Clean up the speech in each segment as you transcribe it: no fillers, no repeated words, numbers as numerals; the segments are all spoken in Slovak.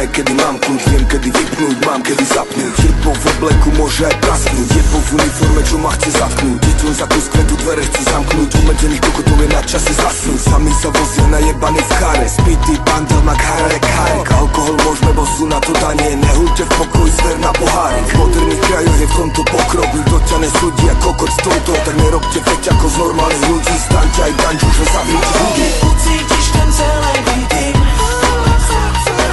aj kedy mám kľud, viem kedy vypnúť, mám kedy zapnúť. Jedbo v obleku môže aj prasknúť, jedbo v uniforme, čo ma chce zatknúť. Deťom za tú skvetu dvere chcú zamknúť, umedzených kokotov je na čase zasnúť. Sami sa vozia najebaní v chare, spity, bandel, mak, harek, harek. Alkohol môžeme, bo sú na to danie, nehulte v pokoji, zver na pohári. V moderných krajoch je v tomto pokrok, kto ťa nesúdi a kokot s touto, tak nerobte feťako z normálnych ľudí, staňte aj ganču, že zavnúť ľudí. Ucítiš ten celý vidím,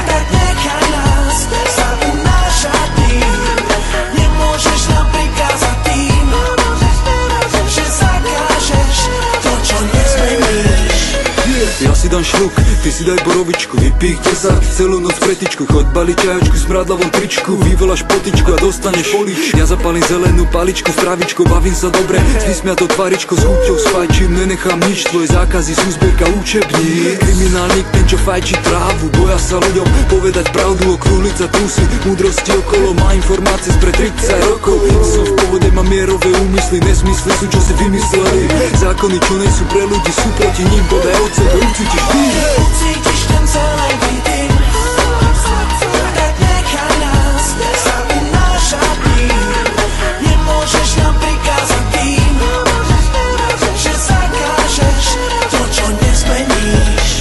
tak nechaj nás sa unášať tým. Nemôžeš nám prikázať tým, že zakážeš to, čo nezmeníš. Ja si dám šluk, ty si daj borovičku, vypij 10, celú noc pretičku, choď baliť ťajočku, smradlavom tričku, vyvoláš potičku a dostaneš polič. Ja zapalím zelenú paličku s travičkou, bavím sa dobre, s vysmiatou tvaričkou, s chuťou spajčím, nenechám nič, tvoje zákazy sú zbierka učebníc. Kriminálnik, ten čo fajčí trávu, boja sa ľuďom povedať pravdu, okrúhliť sa trúsy, múdrosti okolo, má informácie spred 30 rokov. Som v pohode, mám mierové úmysly, nesmysly sú čo si vymysleli, zákony čo nie sú pre ľudí, sú proti ním, bodaj od sebe ucítiš ty. Ucítiš ten celý vidím, tak nechaj nás sa unášať tým. Nemôžeš nám prikázať tým, že zakážeš to, čo nezmeníš.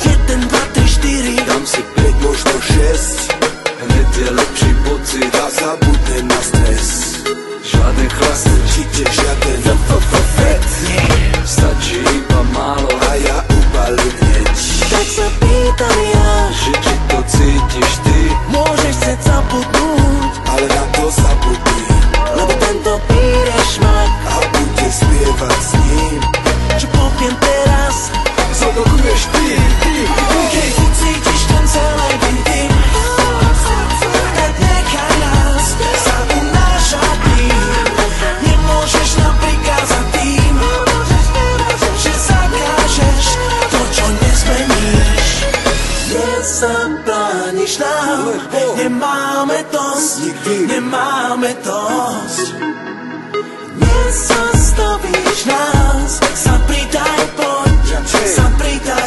1, 2, 3, 4, Dám si 5, možno 6, Hned je lepší pocit a zabudne na stres. Žiaden chlast, Určite žiaden fet. stačí iba málo. a ja ubalím hneď. Tak sa pýtam ja, Že či to cítiš ty, môžeš chcieť zabudnúť, Ale na to zabudni lebo tento píreš mak, a bude spievať s ním. čo poviem teraz. zodokuješ ty. Keď ucítiš ten celý vidím, tak nechaj nás sa unášať tým. Nemôžeš nám prikázať tým, že zakážeš to, čo nezmeníš. Nezabrániš nám, nemáme dosť, nemáme dosť. Nezastavíš nás, tak sa pridaj, poď, sa pridaj.